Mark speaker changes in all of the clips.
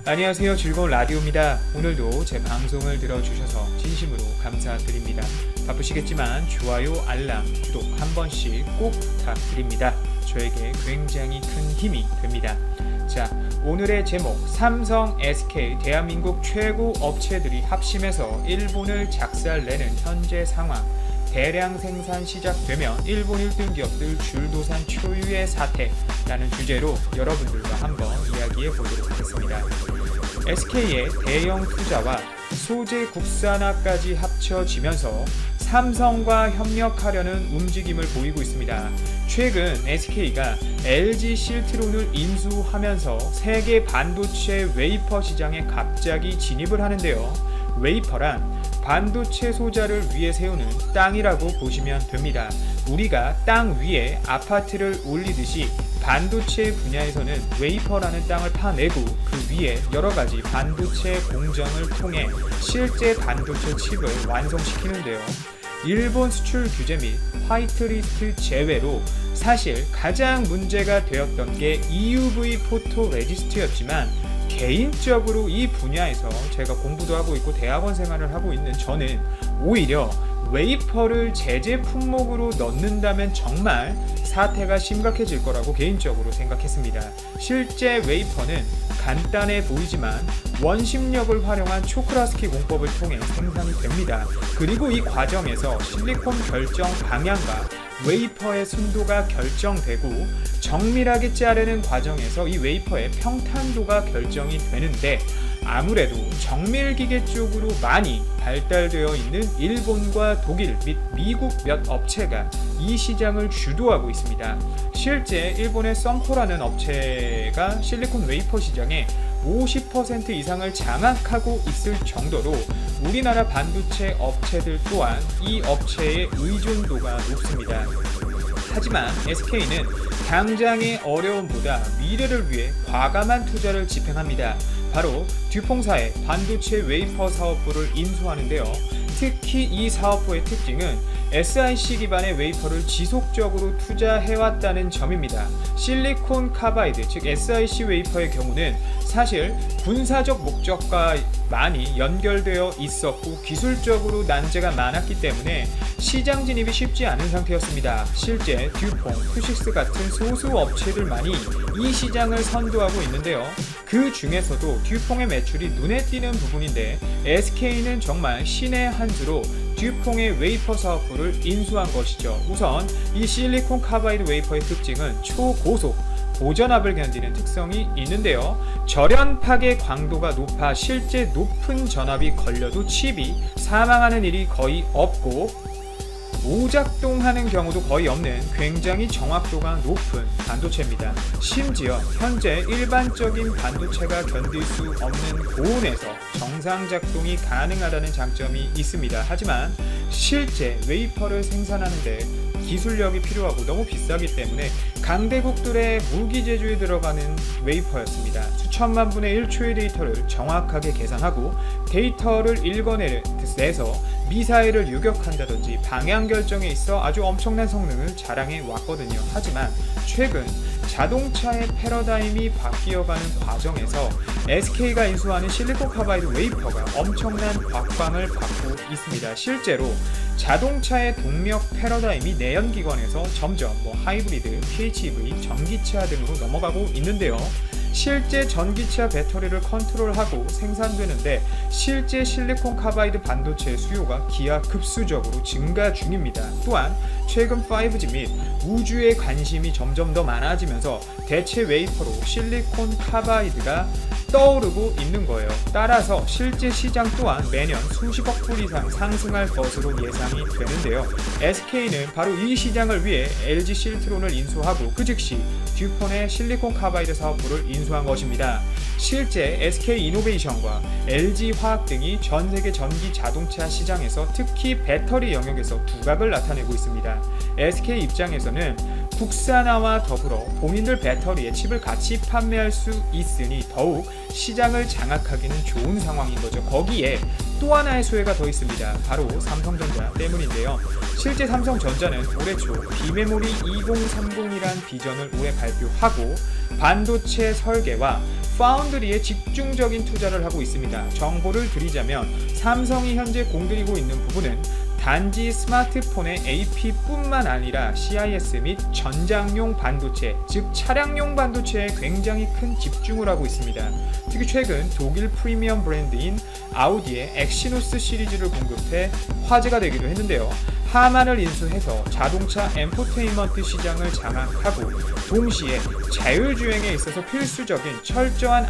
Speaker 1: 안녕하세요. 즐거운 라디오입니다. 오늘도 제 방송을 들어주셔서 진심으로 감사드립니다. 바쁘시겠지만 좋아요, 알람, 구독 한 번씩 꼭 부탁드립니다. 저에게 굉장히 큰 힘이 됩니다. 자, 오늘의 제목, 삼성, SK, 대한민국 최고 업체들이 합심해서 일본을 작살내는 현재 상황, 대량 생산 시작되면 일본 1등 기업들 줄도산 초유의 사태라는 주제로 여러분들과 한번 이야기해 보도록 하겠습니다. SK의 대형 투자와 소재 국산화까지 합쳐지면서 삼성과 협력하려는 움직임을 보이고 있습니다. 최근 SK가 LG 실트론을 인수하면서 세계 반도체 웨이퍼 시장에 갑자기 진입을 하는데요. 웨이퍼란 반도체 소자를 위해 세우는 땅이라고 보시면 됩니다. 우리가 땅 위에 아파트를 올리듯이 반도체 분야에서는 웨이퍼라는 땅을 파내고 그 위에 여러가지 반도체 공정을 통해 실제 반도체 칩을 완성시키는데요. 일본 수출 규제 및 화이트리스트 제외로 사실 가장 문제가 되었던 게 EUV 포토 레지스트였지만, 개인적으로 이 분야에서 제가 공부도 하고 있고 대학원 생활을 하고 있는 저는 오히려 웨이퍼를 제재 품목으로 넣는다면 정말 사태가 심각해질 거라고 개인적으로 생각했습니다. 실제 웨이퍼는 간단해 보이지만 원심력을 활용한 초크라스키 공법을 통해 생산이 됩니다. 그리고 이 과정에서 실리콘 결정 방향과 웨이퍼의 순도가 결정되고 정밀하게 자르는 과정에서 이 웨이퍼의 평탄도가 결정이 되는데, 아무래도 정밀기계 쪽으로 많이 발달되어 있는 일본과 독일 및 미국 몇 업체가 이 시장을 주도하고 있습니다. 실제 일본의 썬코라는 업체가 실리콘 웨이퍼 시장에 50% 이상을 장악하고 있을 정도로 우리나라 반도체 업체들 또한 이 업체의 의존도가 높습니다. 하지만 SK는 당장의 어려움보다 미래를 위해 과감한 투자를 집행합니다. 바로 듀퐁사의 반도체 웨이퍼 사업부를 인수하는데요. 특히 이 사업부의 특징은 SiC 기반의 웨이퍼를 지속적으로 투자해왔다는 점입니다. 실리콘 카바이드, 즉 SiC 웨이퍼의 경우는 사실 군사적 목적과 많이 연결되어 있었고 기술적으로 난제가 많았기 때문에 시장 진입이 쉽지 않은 상태였습니다. 실제 듀퐁, 큐식스 같은 소수 업체들만이 이 시장을 선도하고 있는데요. 그 중에서도 듀퐁의 매출이 눈에 띄는 부분인데 SK는 정말 신의 한 수로 듀퐁의 웨이퍼 사업부를 인수한 것이죠. 우선 이 실리콘 카바이드 웨이퍼의 특징은 초고속 고전압을 견디는 특성이 있는데요. 절연 파괴 광도가 높아 실제 높은 전압이 걸려도 칩이 사망하는 일이 거의 없고 오작동하는 경우도 거의 없는 굉장히 정확도가 높은 반도체입니다. 심지어 현재 일반적인 반도체가 견딜 수 없는 고온에서 정상 작동이 가능하다는 장점이 있습니다. 하지만 실제 웨이퍼를 생산하는데 기술력이 필요하고 너무 비싸기 때문에 강대국들의 무기 제조에 들어가는 웨이퍼였습니다. 수천만 분의 1초의 데이터를 정확하게 계산하고 데이터를 읽어내서 미사일을 유격한다든지 방향 결정에 있어 아주 엄청난 성능을 자랑해 왔거든요. 하지만 최근 자동차의 패러다임이 바뀌어가는 과정에서 SK가 인수하는 실리콘 카바이드 웨이퍼가 엄청난 각광을 받고 있습니다. 실제로 자동차의 동력 패러다임이 내연기관에서 점점 하이브리드, PHEV, 전기차 등으로 넘어가고 있는데요. 실제 전기차 배터리를 컨트롤하고 생산되는데 실제 실리콘 카바이드 반도체 수요가 기하급수적으로 증가 중입니다. 또한 최근 5G 및 우주에 관심이 점점 더 많아지면서 대체 웨이퍼로 실리콘 카바이드가 떠오르고 있는 거예요. 따라서 실제 시장 또한 매년 수십억 불 이상 상승할 것으로 예상이 되는데요. SK는 바로 이 시장을 위해 LG 실트론을 인수하고 그 즉시 듀폰의 실리콘 카바이드 사업부를 인수한 것입니다. 실제 SK이노베이션과 LG화학 등이 전세계 전기 자동차 시장에서 특히 배터리 영역에서 두각을 나타내고 있습니다. SK 입장에서는 국산화와 더불어 본인들 배터리에 칩을 같이 판매할 수 있으니 더욱 시장을 장악하기는 좋은 상황인 거죠. 거기에 또 하나의 수혜가 더 있습니다. 바로 삼성전자 때문인데요. 실제 삼성전자는 올해 초 비메모리 2030이란 비전을 올해 발표하고 반도체 설계와 파운드리에 집중적인 투자를 하고 있습니다. 정보를 드리자면 삼성이 현재 공들이고 있는 부분은 단지 스마트폰의 AP뿐만 아니라 CIS 및 전장용 반도체, 즉 차량용 반도체에 굉장히 큰 집중을 하고 있습니다. 특히 최근 독일 프리미엄 브랜드인 아우디의 엑시노스 시리즈를 공급해 화제가 되기도 했는데요. 하만을 인수해서 자동차 엔포테인먼트 시장을 장악하고 동시에 자율주행에 있어서 필수적인 철저한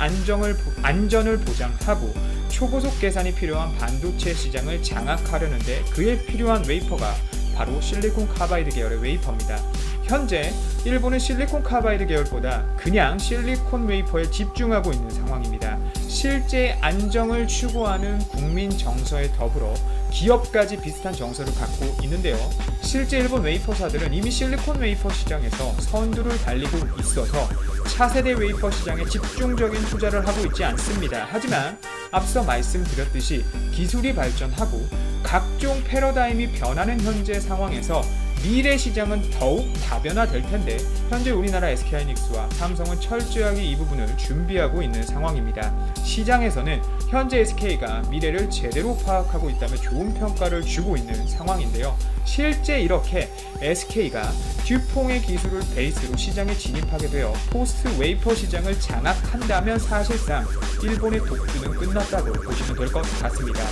Speaker 1: 안전을 보장하고 초고속 계산이 필요한 반도체 시장을 장악하려는데 그에 필요한 웨이퍼가 바로 실리콘 카바이드 계열의 웨이퍼입니다. 현재 일본은 실리콘 카바이드 계열보다 그냥 실리콘 웨이퍼에 집중하고 있는 상황입니다. 실제 안정을 추구하는 국민 정서에 더불어 기업까지 비슷한 정서를 갖고 있는데요. 실제 일본 웨이퍼사들은 이미 실리콘 웨이퍼 시장에서 선두를 달리고 있어서 차세대 웨이퍼 시장에 집중적인 투자를 하고 있지 않습니다. 하지만 앞서 말씀드렸듯이 기술이 발전하고 각종 패러다임이 변하는 현재 상황에서 미래 시장은 더욱 다변화될 텐데 현재 우리나라 SK하이닉스와 삼성은 철저하게 이 부분을 준비하고 있는 상황입니다. 시장에서는 현재 SK가 미래를 제대로 파악하고 있다며 좋은 평가를 주고 있는 상황인데요. 실제 이렇게 SK가 듀퐁의 기술을 베이스로 시장에 진입하게 되어 포스트 웨이퍼 시장을 장악한다면 사실상 일본의 독주는 끝났다고 보시면 될 것 같습니다.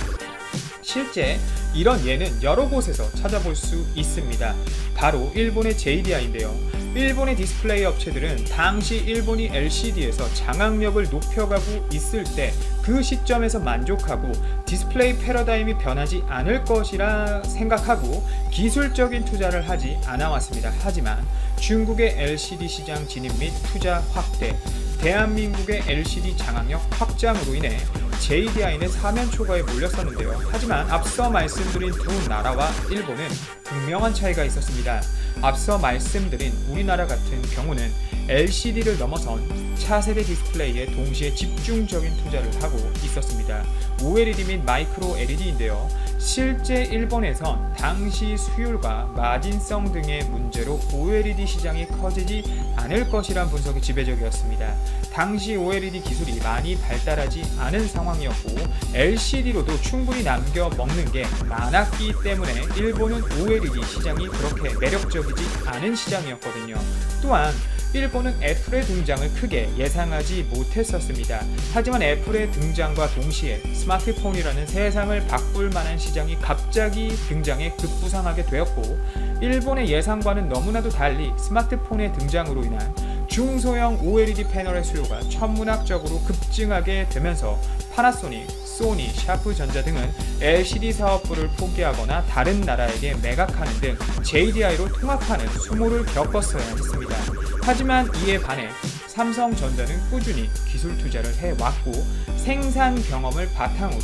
Speaker 1: 실제 이런 예는 여러 곳에서 찾아볼 수 있습니다. 바로 일본의 JDI인데요. 일본의 디스플레이 업체들은 당시 일본이 LCD에서 장악력을 높여가고 있을 때 그 시점에서 만족하고 디스플레이 패러다임이 변하지 않을 것이라 생각하고 기술적인 투자를 하지 않아왔습니다. 하지만 중국의 LCD 시장 진입 및 투자 확대, 대한민국의 LCD 장악력 확장으로 인해 JDI는 사면 초과에 몰렸었는데요. 하지만 앞서 말씀드린 두 나라와 일본은 분명한 차이가 있었습니다. 앞서 말씀드린 우리나라 같은 경우는 LCD를 넘어선 차세대 디스플레이에 동시에 집중적인 투자를 하고 있었습니다. OLED 및 마이크로 LED인데요. 실제 일본에선 당시 수율과 마진성 등의 문제로 OLED 시장이 커지지 않을 것이란 분석이 지배적이었습니다. 당시 OLED 기술이 많이 발달하지 않은 상황이었고 LCD로도 충분히 남겨 먹는 게 많았기 때문에 일본은 OLED 시장이 그렇게 매력적이지 않은 시장이었거든요. 또한 일본은 애플의 등장을 크게 예상하지 못했었습니다. 하지만 애플의 등장과 동시에 스마트폰이라는 세상을 바꿀 만한 시장이 갑자기 등장해 급부상하게 되었고 일본의 예상과는 너무나도 달리 스마트폰의 등장으로 인한 중소형 OLED 패널의 수요가 천문학적으로 급증하게 되면서 파나소닉, 소니, 샤프전자 등은 LCD 사업부를 포기하거나 다른 나라에게 매각하는 등 JDI로 통합하는 수모를 겪었어야 했습니다. 하지만 이에 반해 삼성전자는 꾸준히 기술 투자를 해왔고 생산 경험을 바탕으로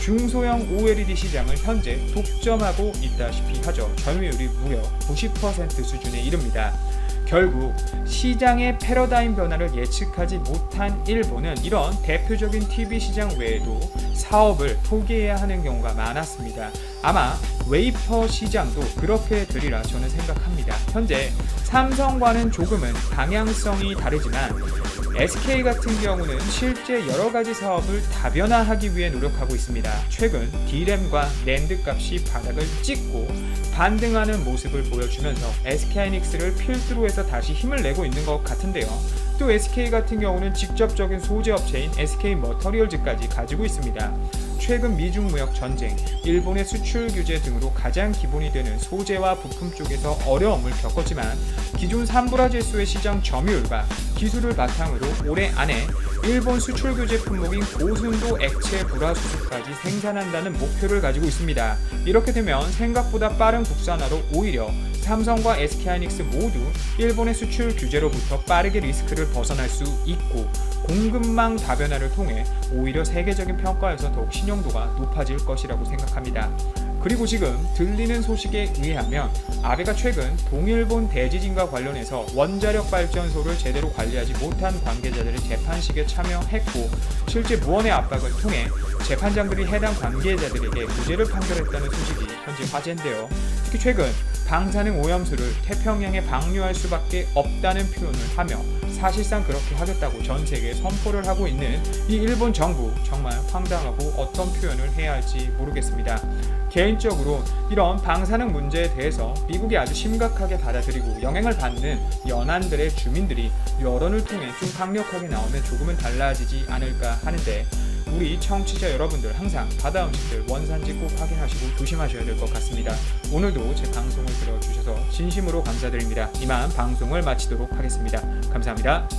Speaker 1: 중소형 OLED 시장을 현재 독점하고 있다시피 하죠. 점유율이 무려 90% 수준에 이릅니다. 결국 시장의 패러다임 변화를 예측하지 못한 일본은 이런 대표적인 TV 시장 외에도 사업을 포기해야 하는 경우가 많았습니다. 아마 웨이퍼 시장도 그렇게 되리라 저는 생각합니다. 현재 삼성과는 조금은 방향성이 다르지만 SK 같은 경우는 실제 여러가지 사업을 다변화하기 위해 노력하고 있습니다. 최근 D램과 낸드 값이 바닥을 찍고 반등하는 모습을 보여주면서 SK하이닉스를 필두로 해서 다시 힘을 내고 있는 것 같은데요. 또 SK 같은 경우는 직접적인 소재 업체인 SK머터리얼즈까지 가지고 있습니다. 최근 미중 무역 전쟁, 일본의 수출 규제 등으로 가장 기본이 되는 소재와 부품 쪽에서 어려움을 겪었지만 기존 산브라질소의 시장 점유율과 기술을 바탕으로 올해 안에 일본 수출 규제 품목인 고순도 액체 불화수소까지 생산한다는 목표를 가지고 있습니다. 이렇게 되면 생각보다 빠른 국산화로 오히려 삼성과 SK하이닉스 모두 일본의 수출 규제로부터 빠르게 리스크를 벗어날 수 있고 공급망 다변화를 통해 오히려 세계적인 평가에서 더욱 신용도가 높아질 것이라고 생각합니다. 그리고 지금 들리는 소식에 의하면 아베가 최근 동일본 대지진과 관련해서 원자력 발전소를 제대로 관리하지 못한 관계자들의 재판식에 참여했고 실제 무언의 압박을 통해 재판장들이 해당 관계자들에게 무죄를 판결했다는 소식이 현재 화제인데요. 특히 최근 방사능 오염수를 태평양에 방류할 수밖에 없다는 표현을 하며 사실상 그렇게 하겠다고 전 세계에 선포를 하고 있는 이 일본 정부, 정말 황당하고 어떤 표현을 해야 할지 모르겠습니다. 개인적으로 이런 방사능 문제에 대해서 미국이 아주 심각하게 받아들이고 영향을 받는 연안들의 주민들이 여론을 통해 좀 강력하게 나오면 조금은 달라지지 않을까 하는데, 우리 청취자 여러분들 항상 바다 음식들 원산지 꼭 확인하시고 조심하셔야 될 것 같습니다. 오늘도 제 방송을 들어주셔서 진심으로 감사드립니다. 이만 방송을 마치도록 하겠습니다. 감사합니다.